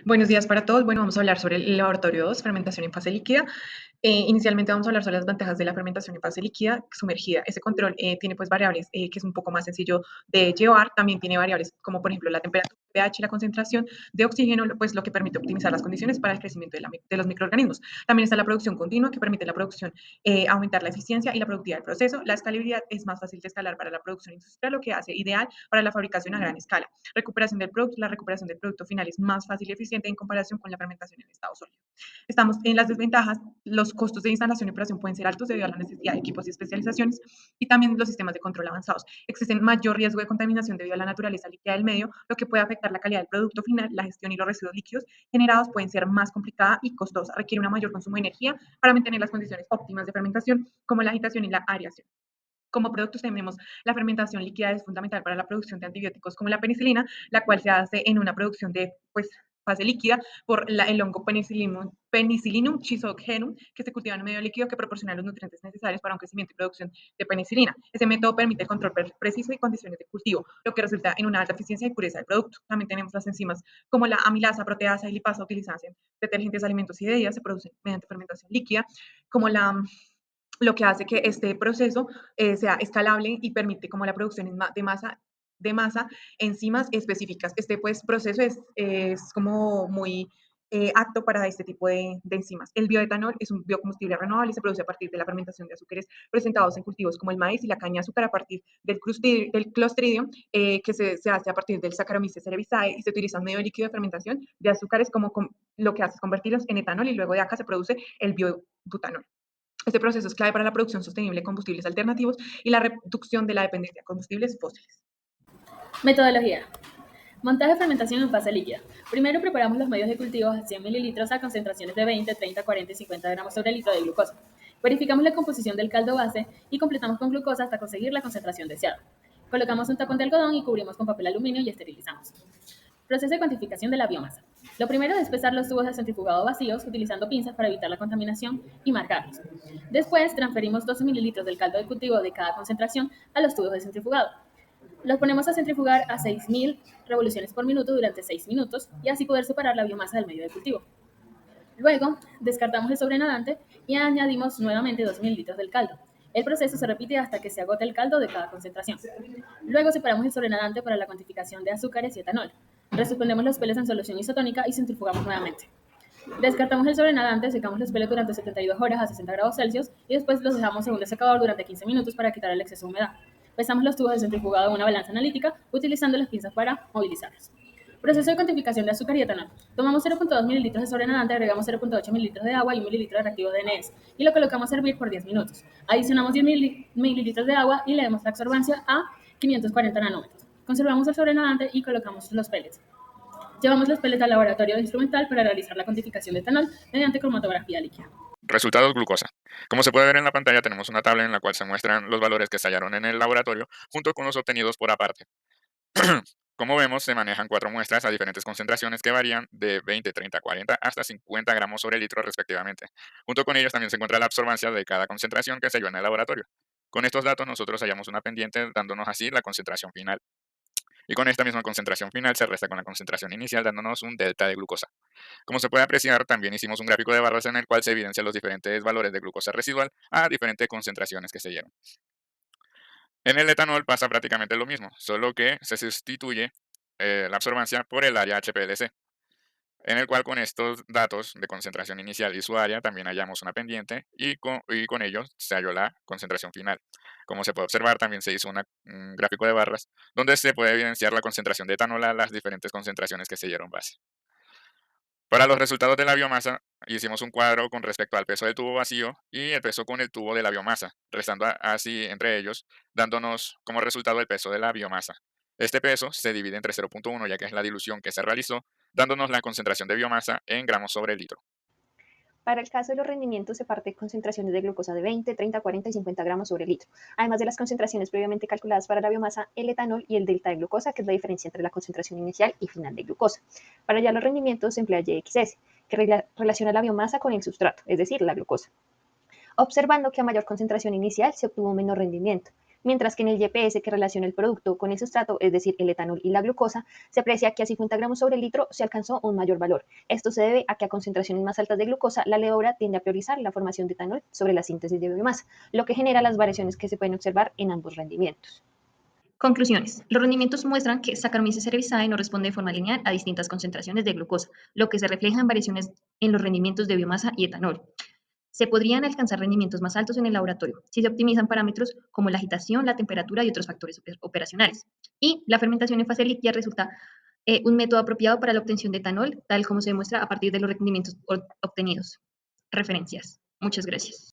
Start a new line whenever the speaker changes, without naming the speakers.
Buenos días para todos. Bueno, vamos a hablar sobre el laboratorio 2, fermentación en fase líquida. Inicialmente vamos a hablar sobre las ventajas de la fermentación en fase líquida sumergida. Ese control tiene pues variables que es un poco más sencillo de llevar. También tiene variables como por ejemplo la temperatura, pH y la concentración de oxígeno, pues lo que permite optimizar las condiciones para el crecimiento de los microorganismos. También está la producción continua que permite la producción, aumentar la eficiencia y la productividad del proceso. La escalabilidad es más fácil de escalar para la producción industrial, lo que hace ideal para la fabricación a gran escala. Recuperación del producto, la recuperación del producto final es más fácil y eficiente en comparación con la fermentación en estado sólido. Estamos en las desventajas, los costos de instalación y operación pueden ser altos debido a la necesidad de equipos y especializaciones y también los sistemas de control avanzados. Existen mayor riesgo de contaminación debido a la naturaleza líquida del medio, lo que puede afectar la calidad del producto final. La gestión y los residuos líquidos generados pueden ser más complicada y costosa, requiere un mayor consumo de energía para mantener las condiciones óptimas de fermentación, como la agitación y la aireación. Como productos tenemos la fermentación líquida, es fundamental para la producción de antibióticos como la penicilina, la cual se hace en una producción de pues, fase líquida por el hongo Penicillium schizophaenum, que se cultiva en medio líquido que proporciona los nutrientes necesarios para un crecimiento y producción de penicilina. Ese método permite el control preciso y condiciones de cultivo, lo que resulta en una alta eficiencia y pureza del producto. También tenemos las enzimas como la amilasa, proteasa y lipasa utilizadas en detergentes, alimentos y bebidas, se producen mediante fermentación líquida, como lo que hace que este proceso sea escalable y permite como la producción de masa enzimas específicas. Este pues, proceso es como muy apto para este tipo de enzimas. El bioetanol es un biocombustible renovable y se produce a partir de la fermentación de azúcares presentados en cultivos como el maíz y la caña de azúcar a partir del clostridium, que se hace a partir del Saccharomyces cerevisiae y se utiliza un medio líquido de fermentación de azúcares lo que hace es convertirlos en etanol y luego de acá se produce el biobutanol. Este proceso es clave para la producción sostenible de combustibles alternativos y la reducción de la dependencia de combustibles fósiles.
Metodología. Montaje de fermentación en fase líquida. Primero preparamos los medios de cultivo a 100 mililitros a concentraciones de 20, 30, 40 y 50 gramos sobre litro de glucosa. Verificamos la composición del caldo base y completamos con glucosa hasta conseguir la concentración deseada. Colocamos un tapón de algodón y cubrimos con papel aluminio y esterilizamos. Proceso de cuantificación de la biomasa. Lo primero es pesar los tubos de centrifugado vacíos utilizando pinzas para evitar la contaminación y marcarlos. Después transferimos 12 mililitros del caldo de cultivo de cada concentración a los tubos de centrifugado. Los ponemos a centrifugar a 6.000 revoluciones por minuto durante 6 minutos y así poder separar la biomasa del medio de cultivo. Luego, descartamos el sobrenadante y añadimos nuevamente 2.000 litros del caldo. El proceso se repite hasta que se agote el caldo de cada concentración. Luego separamos el sobrenadante para la cuantificación de azúcares y etanol. Resuspendemos los peles en solución isotónica y centrifugamos nuevamente. Descartamos el sobrenadante, secamos los peles durante 72 horas a 60 grados Celsius y después los dejamos en un desecador durante 15 minutos para quitar el exceso de humedad. Pesamos los tubos de centrifugado en una balanza analítica utilizando las pinzas para movilizarlos. Proceso de cuantificación de azúcar y etanol. Tomamos 0.2 mililitros de sobrenadante, agregamos 0.8 mililitros de agua y 1 mililitro de reactivo DNS y lo colocamos a hervir por 10 minutos. Adicionamos 10 mililitros de agua y le damos la absorbancia a 540 nanómetros. Conservamos el sobrenadante y colocamos los pellets. Llevamos los pellets al laboratorio instrumental para realizar la cuantificación de etanol mediante cromatografía líquida.
Resultados glucosa. Como se puede ver en la pantalla, tenemos una tabla en la cual se muestran los valores que se hallaron en el laboratorio junto con los obtenidos por aparte. Como vemos, se manejan 4 muestras a diferentes concentraciones que varían de 20, 30, 40 hasta 50 gramos sobre litro respectivamente. Junto con ellos también se encuentra la absorbancia de cada concentración que se halló en el laboratorio. Con estos datos nosotros hallamos una pendiente dándonos así la concentración final. Y con esta misma concentración final se resta con la concentración inicial dándonos un delta de glucosa. Como se puede apreciar, también hicimos un gráfico de barras en el cual se evidencian los diferentes valores de glucosa residual a diferentes concentraciones que se dieron. En el etanol pasa prácticamente lo mismo, solo que se sustituye la absorbancia por el área HPLC, en el cual con estos datos de concentración inicial y su área también hallamos una pendiente y con ello se halló la concentración final. Como se puede observar, también se hizo un gráfico de barras donde se puede evidenciar la concentración de etanol a las diferentes concentraciones que se dieron base. Para los resultados de la biomasa, hicimos un cuadro con respecto al peso del tubo vacío y el peso con el tubo de la biomasa, restando así entre ellos, dándonos como resultado el peso de la biomasa. Este peso se divide entre 0.1, ya que es la dilución que se realizó, dándonos la concentración de biomasa en gramos sobre litro.
Para el caso de los rendimientos, se parte de concentraciones de glucosa de 20, 30, 40 y 50 gramos sobre litro, además de las concentraciones previamente calculadas para la biomasa, el etanol y el delta de glucosa, que es la diferencia entre la concentración inicial y final de glucosa. Para hallar los rendimientos se emplea YXS, que relaciona la biomasa con el sustrato, es decir, la glucosa, observando que a mayor concentración inicial se obtuvo menor rendimiento. mientras que en el YPS que relaciona el producto con el sustrato, es decir, el etanol y la glucosa, se aprecia que a 50 gramos sobre litro se alcanzó un mayor valor. Esto se debe a que a concentraciones más altas de glucosa, la levadura tiende a priorizar la formación de etanol sobre la síntesis de biomasa, lo que genera las variaciones que se pueden observar en ambos rendimientos.
Conclusiones. Los rendimientos muestran que Saccharomyces cerevisiae no responde de forma lineal a distintas concentraciones de glucosa, lo que se refleja en variaciones en los rendimientos de biomasa y etanol. Se podrían alcanzar rendimientos más altos en el laboratorio si se optimizan parámetros como la agitación, la temperatura y otros factores operacionales. Y la fermentación en fase líquida resulta un método apropiado para la obtención de etanol, tal como se demuestra a partir de los rendimientos obtenidos. Referencias. Muchas gracias.